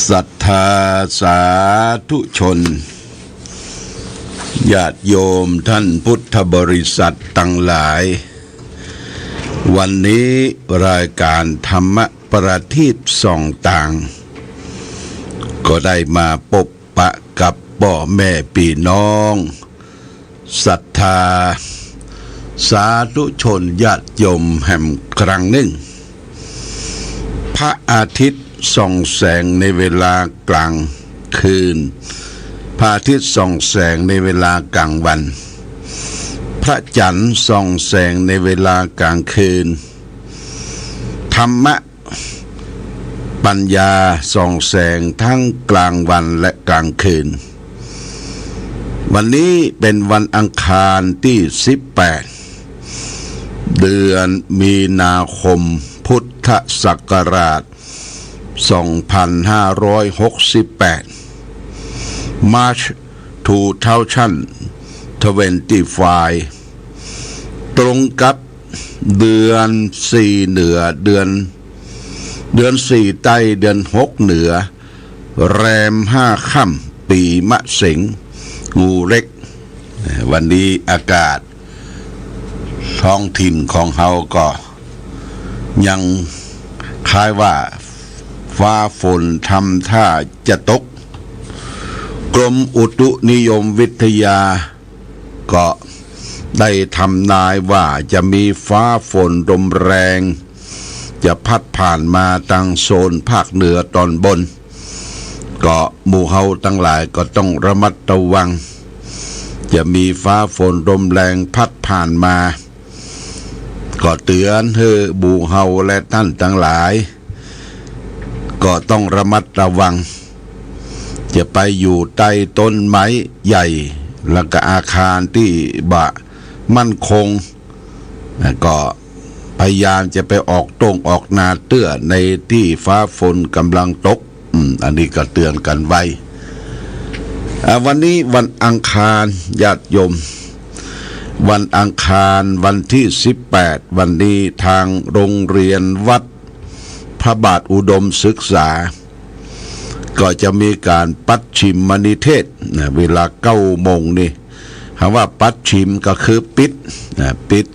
ศรัทธาสาธุชนญาติโยมท่านพุทธบริษัททั้งหลายวันนี้รายการธรรมประทีปส่องต่างก็ได้มาพบปะกับพ่อแม่พี่น้องศรัทธาสาธุชนญาติโยมแห่งครั้งหนึ่งพระอาทิตย์ส่องแสงในเวลากลางคืนพระอาทิตย์ส่องแสงในเวลากลางวันพระจันทร์ส่องแสงในเวลากลางคืนธรรมะปัญญาส่องแสงทั้งกลางวันและกลางคืนวันนี้เป็นวันอังคารที่18เดือนมีนาคมพุทธศักราช2568 March 2025 ตรงกับเดือน4เหนือเดือน4ใต้เดือน6เหนือแรม5ค่ำปีมะเสงงูเล็กวันนี้อากาศท้องถิ่นของเฮาก็ยังคล้ายว่าฟ้าฝนทำท่าจะตกกรมอุตุนิยมวิทยาก็ได้ทำนายว่าจะมีฟ้าฝนลมแรงจะพัดผ่านมาทางโซนภาคเหนือตอนบนก็หมู่เฮาทั้งหลายก็ต้องระมัดระวังจะมีฟ้าฝนลมแรงพัดผ่านมาก็เตือนให้หมู่เฮาและท่านทั้งหลายก็ต้องระมัดระวังจะไปอยู่ใต้ต้นไม้ใหญ่แล้วก็อาคารที่มั่นคงก็พยายามจะไปออกนาเตื้อในที่ฟ้าฝนกำลังตกอันนี้ก็เตือนกันไว้วันนี้วันอังคารญาติโยมวันอังคารวันที่18วันนี้ทางโรงเรียนวัดพระบาทอุดมศึกษาก็จะมีการปัดชิมมณิเทศเวลา9 โมงนี่คำว่าปัดชิมก็คือปิด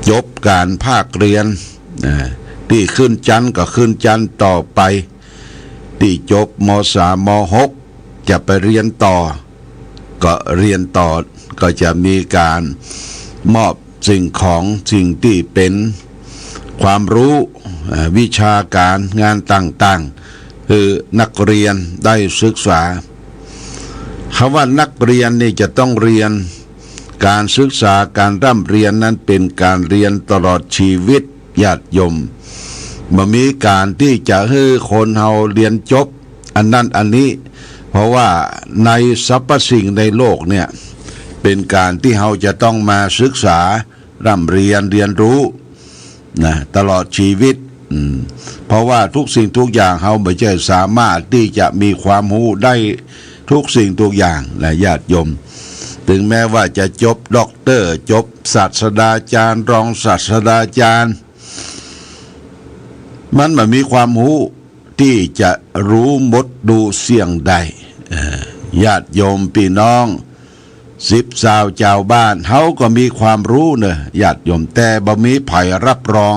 จบการภาคเรียนที่ขึ้นจันทร์ก็ขึ้นจันทร์ต่อไปที่จบม.3 ม.6 จะไปเรียนต่อก็เรียนต่อก็จะมีการมอบสิ่งของสิ่งที่เป็นความรู้วิชาการงานต่างๆคือนักเรียนได้ศึกษาคำว่านักเรียนนี่จะต้องเรียนการศึกษาการร่ำเรียนนั้นเป็นการเรียนตลอดชีวิตญาติโยมบ่มีการที่จะให้คนเฮาเรียนจบอันนั้นอันนี้เพราะว่าในสรรพสิ่งในโลกเนี่ยเป็นการที่เฮาจะต้องมาศึกษาร่ำเรียนรู้นะตลอดชีวิตเพราะว่าทุกสิ่งทุกอย่างเฮาไม่ใช่สามารถที่จะมีความรู้ได้ทุกสิ่งทุกอย่างนะญาติโยมถึงแม้ว่าจะจบด็อกเตอร์จบศาสตราจารย์รองศาสตราจารย์มันไม่มีความรู้ที่จะรู้หมดดูเสียงใดญาติโยมพี่น้อง10 ชาวชาวบ้านเขาก็มีความรู้เนอะญาติโยมแต่บ่มีไผรับรอง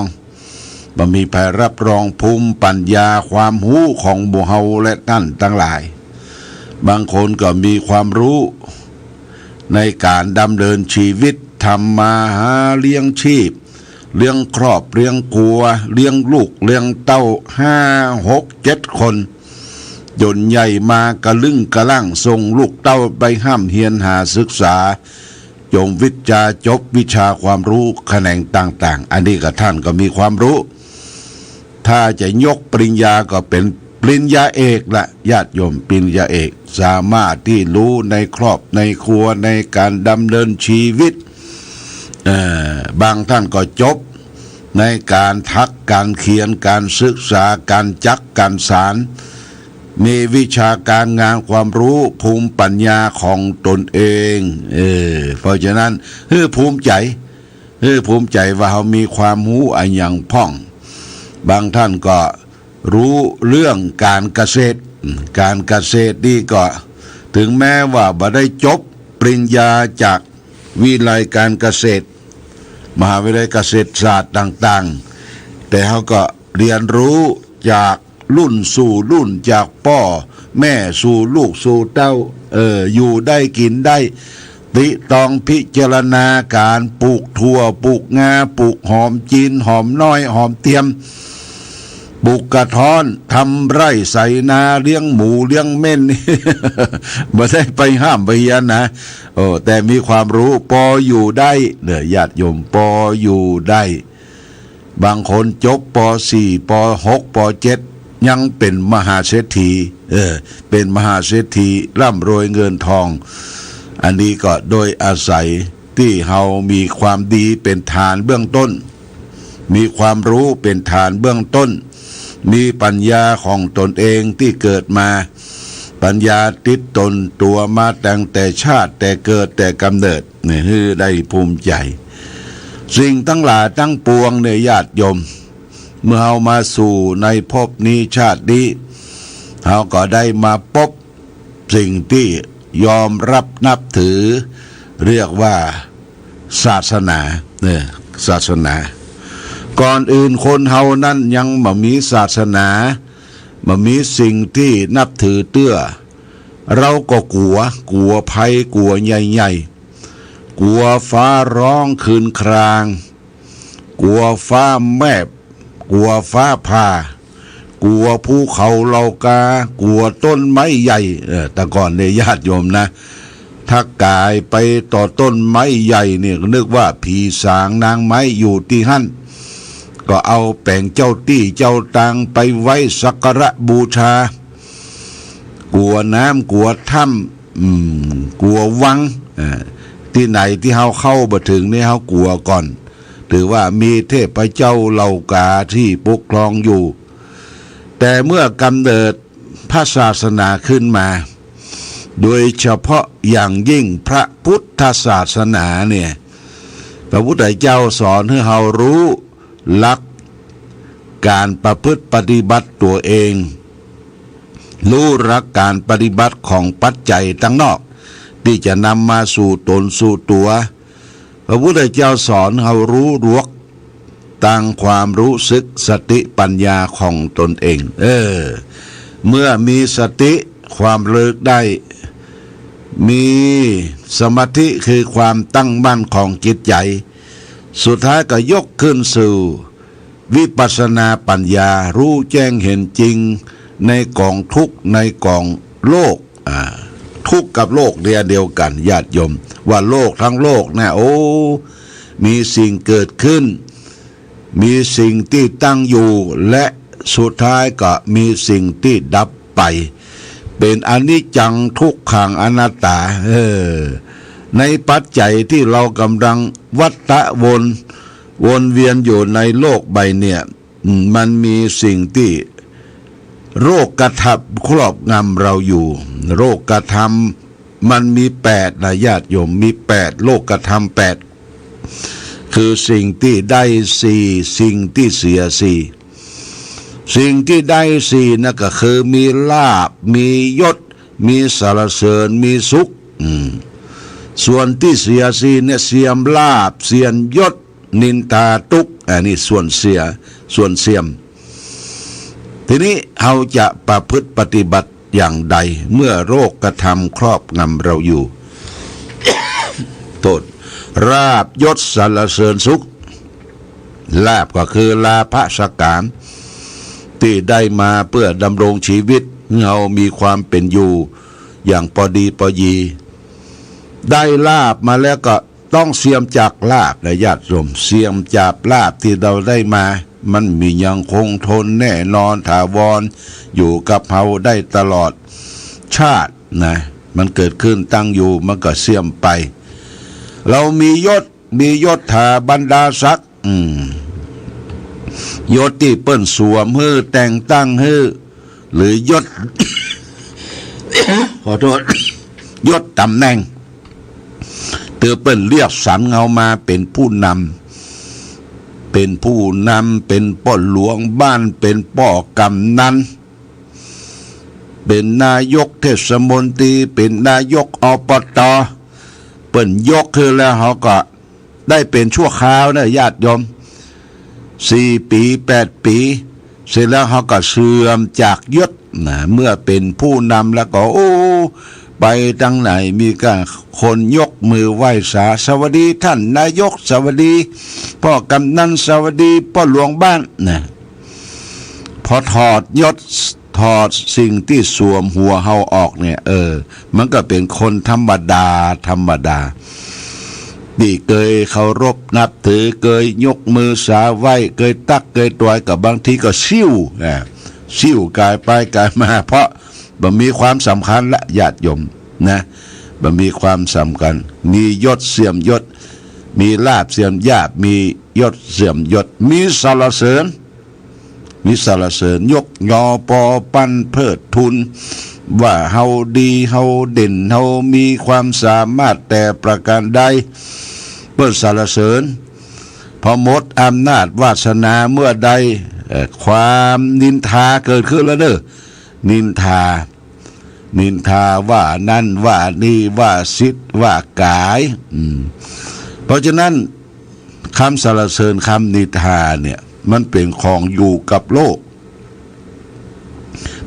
ภูมิปัญญาความรู้ของหมู่เฮาและท่านทั้งหลายบางคนก็มีความรู้ในการดำเนินชีวิตทำมาหาเลี้ยงชีพเลี้ยงครอบเลี้ยงครัวเลี้ยงลูกเลี้ยงเต้า5 6 7 คนจนใหญ่มากระลึงกระลั่งส่งลูกเต้าไปห้ามเฮียนหาศึกษาจงวิชาจบวิชาความรู้แขนงต่างๆอันนี้ก็ท่านก็มีความรู้ถ้าจะยกปริญญาก็เป็นปริญญาเอกละญาติโยมปริญญาเอกสามารถที่รู้ในครอบในครัวในการดำเนินชีวิตบางท่านก็จบในการทักการเขียนการศึกษาการจักการสารมีวิชาการงานความรู้ภูมิปัญญาของตนเองเพราะฉะนั้นภูมิใจว่าเขามีความรู้อันอย่างพ่องบางท่านก็ รู้เรื่องการเกษตรการเกษตรนี่ก็ถึงแม้ว่าบ่ได้จบปริญญาจากวิทยาลัยการเกษตรมหาวิทยาลัยเกษตรศาสตร์ต่างๆแต่เขาก็เรียนรู้จากรุ่นสู่รุ่นจากพ่อแม่สู่ลูกสู่เต้าอยู่ได้กินได้ติตองพิจารณาการปลูกถั่วปลูกงาปลูกหอมจีนหอมน้อยหอมเทียมปลูกกระท้อนทำไร่ใส่นาเลี้ยงหมูเลี้ยงเม่น ไม่ได้ไปห้ามไปยันนะแต่มีความรู้ปออยู่ได้เนี่ยญาติโยมปออยู่ได้บางคนจบป .4 ป .6 ป .7 ยังเป็นมหาเศรษฐีเป็นมหาเศรษฐีร่ำรวยเงินทองอันนี้ก็โดยอาศัยที่เฮามีความดีเป็นฐานเบื้องต้นมีความรู้เป็นฐานเบื้องต้นมีปัญญาของตนเองที่เกิดมาปัญญาติดตนตัวมาตั้งแต่ชาติแต่เกิดแต่กำเนิดนี่คือได้ภูมิใจสิ่งทั้งหลายทั้งปวงเนี่ยญาติโยมเมื่อเฮามาสู่ในภพนี้ชาตินี้เฮาก็ได้มาพบสิ่งที่ยอมรับนับถือเรียกว่าศาสนาเนี่ยศาสนาก่อนอื่นคนเฮานั้นยังบ่มีศาสนาบ่มีสิ่งที่นับถือเตื้อเราก็กลัวภัยกลัวใหญ่ๆกลัวฟ้าร้องคืนครางกลัวฟ้าแมบกลัวฟ้าผ่ากลัวภูเขาเหล่ากากลัวต้นไม้ใหญ่แต่ก่อนเนี่ยญาติโยมนะถ้ากายไปต่อต้นไม้ใหญ่เนี่ยนึกว่าผีสางนางไม้อยู่ที่หั่นก็เอาแป้งเจ้าตี้เจ้าตังไปไว้สักการะบูชากลัวน้ำกลัวถ้ำกลัววังที่ไหนที่เฮาเข้าบ่ถึงนี่เฮากลัวก่อนถือว่ามีเทพเจ้าเหล่ากาที่ปกครองอยู่แต่เมื่อกำเนิดพระศาสนาขึ้นมาโดยเฉพาะอย่างยิ่งพระพุทธศาสนาเนี่ยพระพุทธเจ้าสอนให้เฮารู้หลักการประพฤติปฏิบัติตัวเองรู้หลักการปฏิบัติของปัจจัยทั้งนอกที่จะนำมาสู่ตนสู่ตัวพระพุทธเจ้าสอนเฮารู้รวกตั้งความรู้สึกสติปัญญาของตนเองเมื่อมีสติความเลิกได้มีสมาธิคือความตั้งมั่นของจิตใจสุดท้ายก็ยกขึ้นสู่วิปัสสนาปัญญารู้แจ้งเห็นจริงในกองทุกข์ในกองโลกทุกข์กับโลกเดียวกันญาติโยมว่าโลกทั้งโลกนะมีสิ่งเกิดขึ้นมีสิ่งที่ตั้งอยู่และสุดท้ายก็มีสิ่งที่ดับไปเป็นอนิจจังทุกขังอนัตตาในปัจจัยที่เรากำลังวัฏวนเวียนอยู่ในโลกใบเนี่ยมันมีสิ่งที่โรคกระทำครอบงำเราอยู่โรคกระทำมันมี8นะญาติโยมมี8โรคกระทำ8คือสิ่งที่ได้4สิ่งที่เสีย4สิ่งที่ได้4นั่นก็คือมีลาภมียศมีสรรเสริญมีสุขส่วนที่เสีย4เนี่ยเสียมลาภเสียนยศนินทาทุกข์อันนี้ส่วนเสียมทีนี้เราจะประพฤติปฏิบัติอย่างใดเมื่อโรคกระทำครอบงำเราอยู่ โทษราบยศสรรเสริญสุขลาภก็คือลาภสการที่ได้มาเพื่อดำรงชีวิตเรามีความเป็นอยู่อย่างพอดีพอยีได้ลาภมาแล้วก็ต้องเสียมจากลาภนะญาติโยมเสียมจากลาภที่เราได้มามันมียังคงทนแน่นอนถาวรอยู่กับเราได้ตลอดชาตินะมันเกิดขึ้นตั้งอยู่มันก็เสียมไปเรามียศถาบรรดาศักดิ์ยศที่เปิ้นสวมฮื้อแต่งตั้งฮื้อหรือยศ ขอโทษยศตำแหน่งเตือเปิ้นเรียกสรรเอามาเป็นผู้นำ เป็นผู้นำเป็นป้อหลวงบ้านเป็นป้อกำนันเป็นนายกเทศมนตรีเป็นนายกอบต.เปิ้นยกคือแล้วเขาก็ได้เป็นชั่วคราวนะญาติโยม4 ปี8 ปีเสร็จแล้วเขาก็เสื่อมจากยศนะเมื่อเป็นผู้นำแล้วก็ไปตั้งไหนมีการคนยกมือไหว้สวัสดีท่านนายกสวัสดีพ่อกำนันสวัสดีพ่อหลวงบ้านนะพอถอดยศถอดสิ่งที่สวมหัวเฮาออกเนี่ยมันก็เป็นคนธรรมดาที่เคยเคารพนับถือเคยยกมือสาไหว้เคยตักเคยตวยกับบางทีก็ซิ่วกายไปกายมาเพราะบ่มีความสำคัญละญาติโยมนะบ่มีความสำคัญมียศเสื่อมยศมีลาภเสื่อมลาภมียศเสื่อมยศมีสรรเสริญยกยอปอปั้นเพิดทุนว่าเฮาดีเฮาเด่นเฮามีความสามารถแต่ประการใดเพื่อสรรเสริญพอหมดอำนาจวาสนาเมื่อใดความนินทาเกิดขึ้นแล้วเด้อนินทาว่านั่นว่านี่ว่าสิทธิ์ว่ากายเพราะฉะนั้นคำสรรเสริญคำนินทาเนี่ยมันเป็นของอยู่กับโลก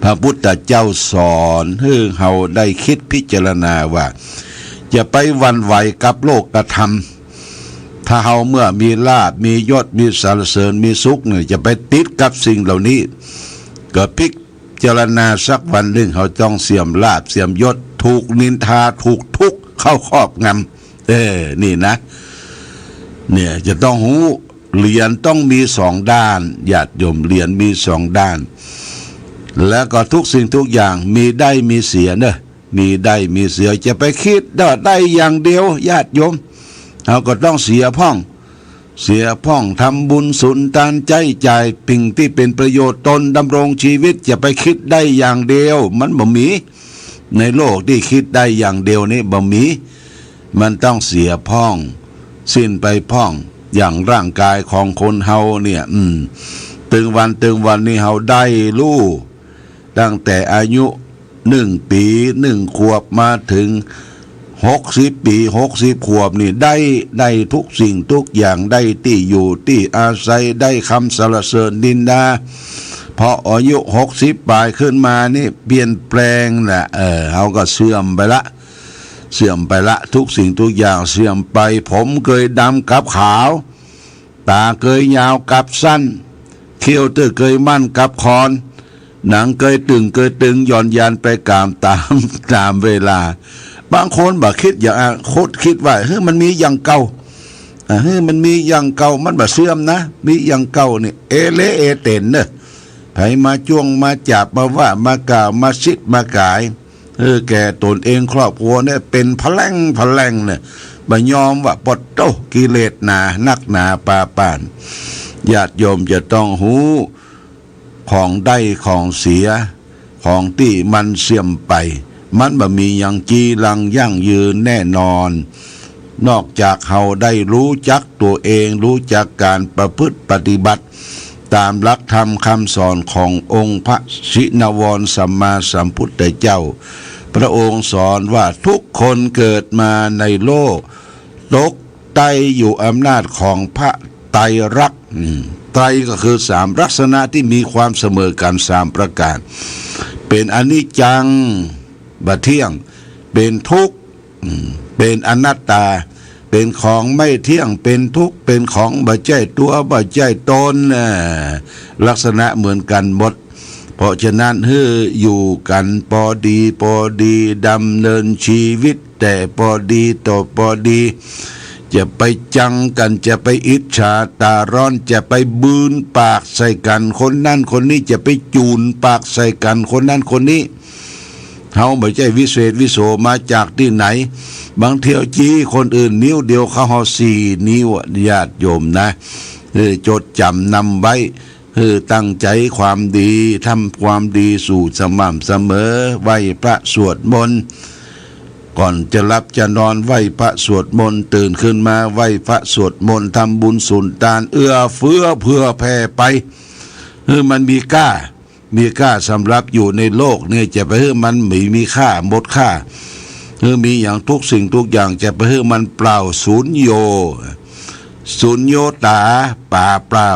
พระพุทธเจ้าสอนให้เราได้คิดพิจารณาว่าอย่าไปหวั่นไหวกับโลกกระทำถ้าเราเมื่อมีลาภมียศมีสรรเสริญมีสุขเนี่ยจะไปติดกับสิ่งเหล่านี้ก็พิจารณาสักวันหนึ่งเขาต้องเสื่อมลาภเสื่อมยศถูกนินทาถูกทุกข์เข้าครอบงำนี่นะเนี่ยจะต้องหูเหรียญต้องมี2 ด้านญาติโยมเหรียญมี2 ด้านแล้วก็ทุกสิ่งทุกอย่างมีได้มีเสียเนอะมีได้มีเสียจะไปคิดได้อย่างเดียวญาติโยมเราก็ต้องเสียพ่องทำบุญสุนทานใจจ่ายสิ่งที่เป็นประโยชน์ตนดำรงชีวิตจะไปคิดได้อย่างเดียวมันบ่มีในโลกที่คิดได้อย่างเดียวนี่บ่มีมันต้องเสียพ่องสิ้นไปพ่องอย่างร่างกายของคนเฮาเนี่ยตึงวันนี่เฮาได้รู้ตั้งแต่อายุ1 ปี1 ขวบมาถึง60 ปี60 ขวบนี่ได้ทุกสิ่งทุกอย่างได้ที่อยู่ที่อาศัยได้คำสรรเสริญนินทาพออายุ60 ปลายขึ้นมานี่เปลี่ยนแปลงนะเฮาก็เสื่อมไปละทุกสิ่งทุกอย่างเสื่อมไปผมเคยดำกับขาวตาเคยยาวกับสั้นเขี้ยวเคยมั่นกับคอนหนังเคยตึงหย่อนยานไปตามเวลาบางคนบ่คิดอย่างโคตรคิดว่ามันมีอย่างเก่ามันมีอย่างเก่ามันบ่เสื่อมนะมีอย่างเก่านี่เอเลเอเต็นเนอะไผมาจ้วงมาจับมาว่ามากล่าวมาซิดมากายแก่ตนเองครอบครัวเนี่ยเป็นพลังเนี่ยบ่ยอมว่าปดโตกิเลสหนานักหนาปาป่านญาติโยมจะต้องหูของได้ของเสียของที่มันเสื่อมไปมันบ่มีอย่างจีรังยั่งยืนแน่นอนนอกจากเฮาได้รู้จักตัวเองรู้จักการประพฤติปฏิบัติตามหลักธรรมคำสอนขององค์พระชินวรสัมมาสัมพุทธเจ้าพระองค์สอนว่าทุกคนเกิดมาในโลกตกไตอยู่อำนาจของพระไตรลักษณ์ไตรก็คือ3 ลักษณะที่มีความเสมอกัน3 ประการเป็นอนิจจังบ่เที่ยงเป็นทุกข์เป็นอนัตตาเป็นของไม่เที่ยงเป็นทุกข์เป็นของบ่ใช่ตัวบ่ใช่ตนลักษณะเหมือนกันหมดเพราะฉะนั้นอยู่กันพอดีดำเนินชีวิตแต่พอดีต่อพอดีจะไปจังกันจะไปอิจฉาตาร้อนจะไปบืนปากใส่กันคนนั่นคนนี้จะไปจูนปากใส่กันคนนั่นคนนี้เฮาไม่ใช่วิเศษวิโสมาจากที่ไหนบางเที่ยวจี้คนอื่นนิ้วเดียวเขา4 นิ้วญาติโยมนะจดจำนำไว้ตั้งใจความดีทำความดีสู่สม่ำเสมอไหว้พระสวดมนต์ ก่อนจะหลับจะนอนไหว้พระสวดมนต์ตื่นขึ้นมาไหว้พระสวดมนต์ทำบุญสุนทานเอื้อเฟื้อเผื่อแผ่ไปมันมีค่าสำหรับอยู่ในโลกเนี่ยจะไปมันไม่มีค่าหมดค่ามีอย่างทุกสิ่งทุกอย่างจะไปมันเปล่าศูนย์โยตาป่าเปล่า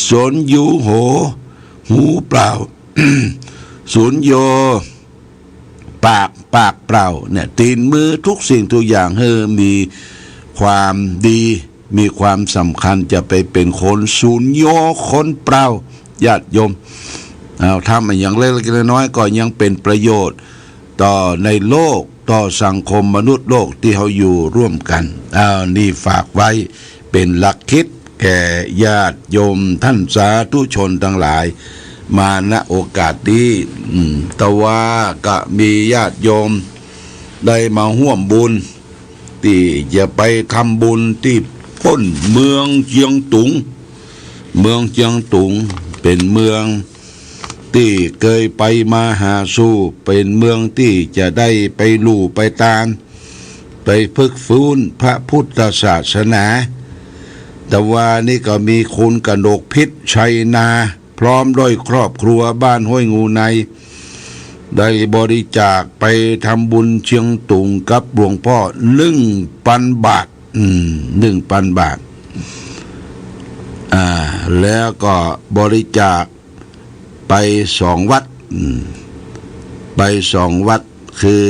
ศูนย์ยูโหหูเปล่า ศูนย์โยปากเปล่าเนี่ยตีนมือทุกสิ่งทุกอย่างมีความดีมีความสำคัญจะไปเป็นคนศูนย์โยคนเปล่าญาติโยมทำอย่างเล็กๆน้อยๆก็ยังเป็นประโยชน์ต่อในโลกต่อสังคมมนุษย์โลกที่เขาอยู่ร่วมกันนี่ฝากไว้เป็นหลักคิดแก่ญาติโยมท่านสาธุชนทั้งหลายมาณโอกาสนี้แต่ว่าก็มีญาติโยมได้มาร่วมบุญที่จะไปทำบุญที่พ้นเมืองเชียงตุงเป็นเมืองที่เคยไปมาหาสู่เป็นเมืองที่จะได้ไปลู่ไปตามไปฝึกฟื้นพระพุทธศาสนาแต่ว่านี่ก็มีคุณกนกพิษชัยนาพร้อมด้วยครอบครัวบ้านห้วยงูในได้บริจาคไปทำบุญเชียงตุงกับหลวงพ่อ1,000 บาท1,000 บาทแล้วก็บริจาคไป2 วัดไป2 วัดคือ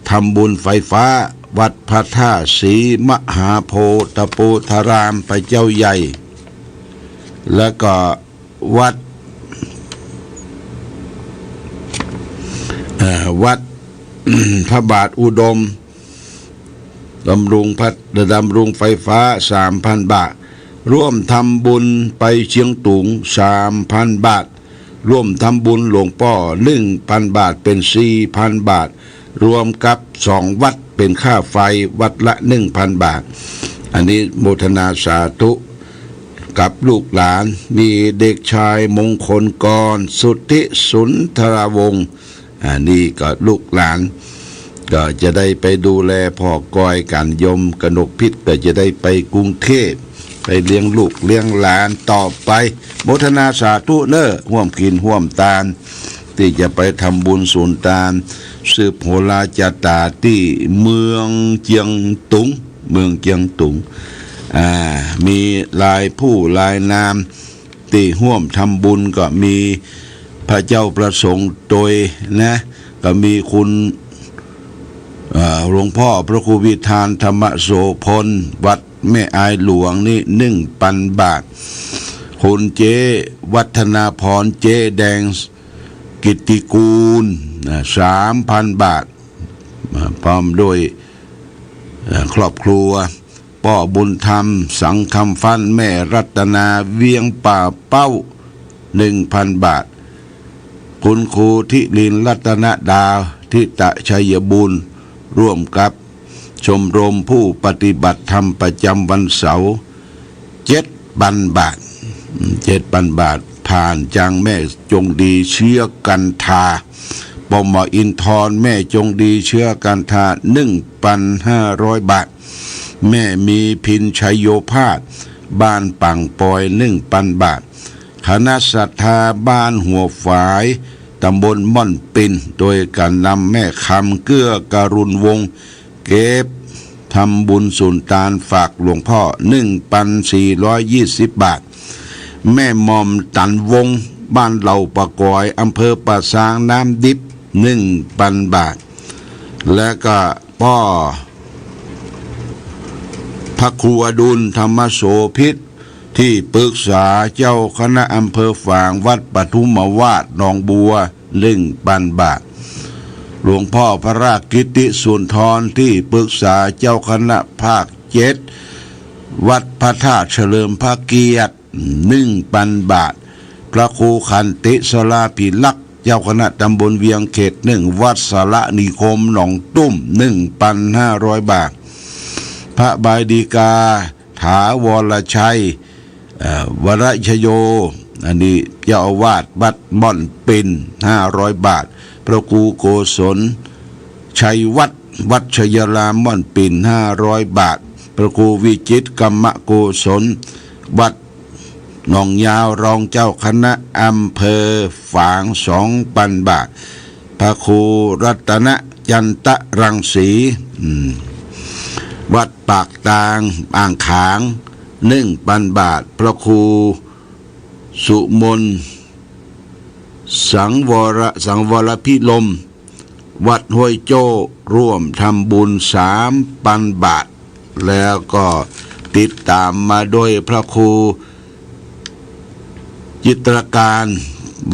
ทำบุญไฟฟ้าวัดพระธาตุศรีมหาโพธโพธารามไปเจ้าใหญ่แล้วก็วัดพระบาทอุดมดำรุงไฟฟ้า 3,000 บาทร่วมทำบุญไปเชียงตุง 3,000 บาทร่วมทำบุญหลวงพ่อ 1,000 บาทเป็น 4,000 บาทรวมกับ2 วัดเป็นค่าไฟวัดละ 1,000 บาทอันนี้โมทนาสาธุกับลูกหลานมีเด็กชายมงคลกรสุทธิสุนทรวงศ์อันนี้ก็ลูกหลานก็จะได้ไปดูแลพ่อกอยกันยมกนกพิษก็จะได้ไปกรุงเทพไปเลี้ยงลูกเลี้ยงหลานต่อไปโมทนาสาธุร่วมกินร่วมทานที่จะไปทำบุญสุนทานสืบโหราจาตาที่เมืองเจียงตุงมีลายผู้ลายนามที่ร่วมทำบุญก็มีพระเจ้าประสงค์โดยนะก็มีคุณหลวงพ่อพระครูวิธานธรรมโสพลวัดแม่อายหลวงนี่ 1,000 บาทคุณเจวัฒนาพรเจแดงกิตติกูล 3,000 บาทพร้อมด้วยครอบครัวพ่อบุญธรรมสังคำฟันแม่รัตนาเวียงป่าเป้า 1,000 บาทคุณครูทิลินรัตนดาวทิตะชัยบุญร่วมกับชมรมผู้ปฏิบัติธรรมประจำวันเสาร์ 7,000 บาท 7,000 บาทผ่านจางแม่จงดีเชื้อกันทาปมอินทรแม่จงดีเชื้อกันทา 1,500 บาทแม่มีพินชัยโยภาสบ้านปังปอย 1,000 บาทคณะศรัทธาบ้านหัวฝายตำบลม่อนปินโดยการนำแม่คำเกื้อการุณวงศ์เก็บทำบุญสุนทานฝากหลวงพ่อ 1,420 บาทแม่มอมตันวงบ้านเหล่าปะกอยอำเภอป่าซางน้ำดิบ 1,000 บาทและก็พ่อพระครูอดุลธรรมโสพิษที่ปรึกษาเจ้าคณะอำเภอฝางวัดปทุมวาสหนองบัว 1,000 บาทหลวงพ่อพระราชกิติสุนทรที่ปรึกษาเจ้าคณะภาค 7วัดพระธาตุเฉลิมพระเกียรติ 1,000 บาทพระครูขันติสลาภิลักษ์เจ้าคณะตำบลเวียงเขต 1วัดสระนิคมหนองตุ้ม 1,500 บาทพระบายดีกาถาวรชัยวรชโยอันนี้เจ้าอาวาสวัดม่อนปิน 500 บาทพระครูโกศลช ชัยวัดชยรามม่อนปิ่น500 บาทพระครูวิจิตรกรรมโกศลวัดหนองยาวรองเจ้าคณะอำเภอฝาง2,000 บาทพระครูรัตนยันตรังสีวัดปากตางอ่างขาง1,000 บาทพระครูสุมนสังวรพิลมวัดห้วยโจ้ร่วมทำบุญ3,000 บาทแล้วก็ติดตามมาโดยพระครูจิตรการ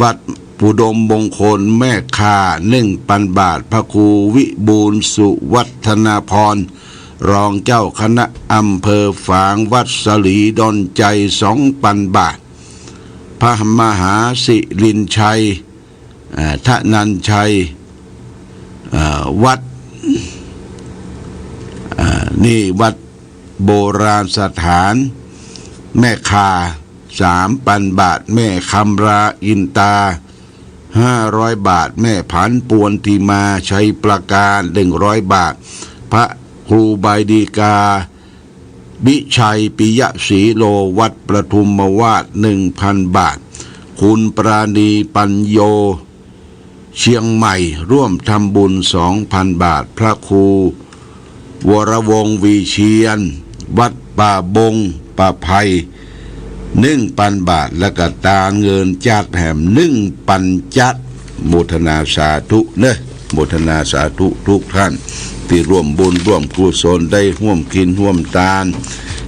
วัดปุดมมงคลแม่คา1,000 บาทพระครูวิบูลย์สุวัฒนาพรรองเจ้าคณะอำเภอฝางวัดสลีดอนใจ2,000 บาทพระมหาสิรินชัยทนันชัยวัดนี่วัดโบราณสถานแม่คา3,000 บาทแม่คำราอินตา500 บาทแม่ผันปวนทีมาชัยประการ100 บาทพระครูใบดีกาบิชัยปิยศรีโลวัดประทุมวาส 1,000 บาทคุณปราณีปัญโยเชียงใหม่ร่วมทำบุญ 2,000 บาทพระครูวรวงศ์วีเชียนวัดป่าบงป่าไผ่1,000 บาทและก็ตาเงินจัดแห่ม1,000 จัดโมทนาสาธุเนอะโมทนาสาธุทุกท่านที่ร่วมบุญร่วมกุศลได้ร่วมกินร่วมทาน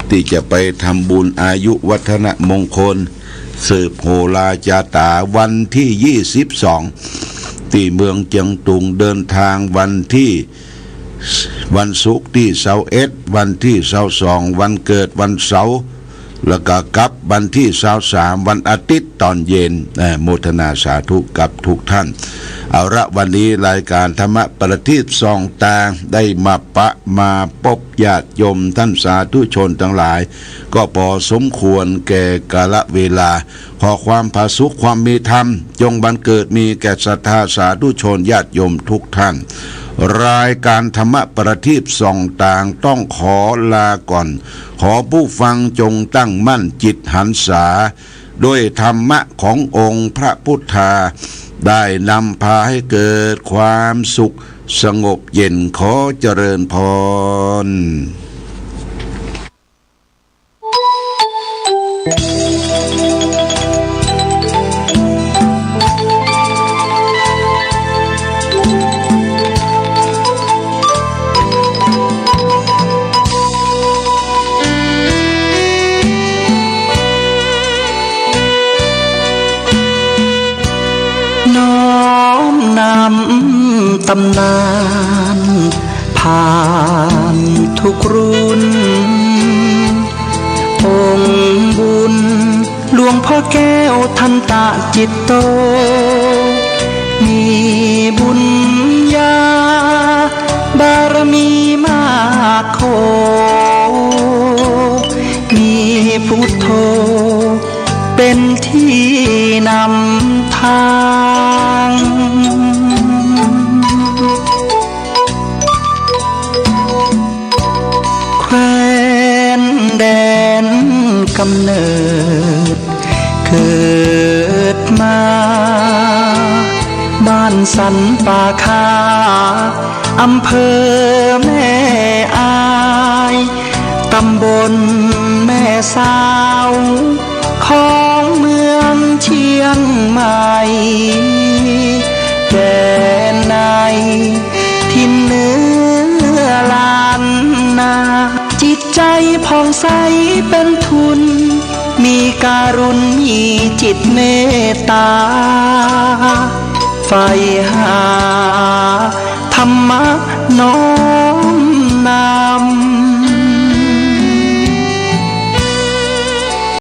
ที่จะไปทำบุญอายุวัฒนมงคลสืบโหราจาตาวันที่22ที่เมืองเจียงตุงเดินทางวันศุกร์ที่21วันที่22วันเกิดวันเสาร์แล้วก็กลับวันที่23วันอาทิตย์ตอนเย็นโมทนาสาธุกับทุกท่านเอาละวันนี้รายการธรรมะประทีปส่องตาได้มาพบญาติโยมท่านสาธุชนทั้งหลายก็พอสมควรแก่กาลเวลาขอความผาสุขความมีธรรมจงบังเกิดมีแก่ศรัทธาสาธุชนญาติโยมทุกท่านรายการธรรมะประทีปส่องต่างต้องขอลาก่อนขอผู้ฟังจงตั้งมั่นจิตหันษาด้วยธรรมะขององค์พระพุทธาได้นำพาให้เกิดความสุขสงบเย็นขอเจริญพรตำนานผ่านทุกรุ่นองค์บุญหลวงพ่อแก้วทันตะจิตโตมีบุญญาบารมีมากโขมีพุทโธเป็นที่นำทางแคว้นแดนกำเนิดเกิดมาบ้านสันป่าคาอำเภอแม่อายตำบลแม่สาวของเมืองเชียงใหม่แดนในทินเนื้อลานนาจิตใจผ่องใสเป็นทุนมีการุณมีจิตเมตตาใฝ่หาธรรมะน้อมนำ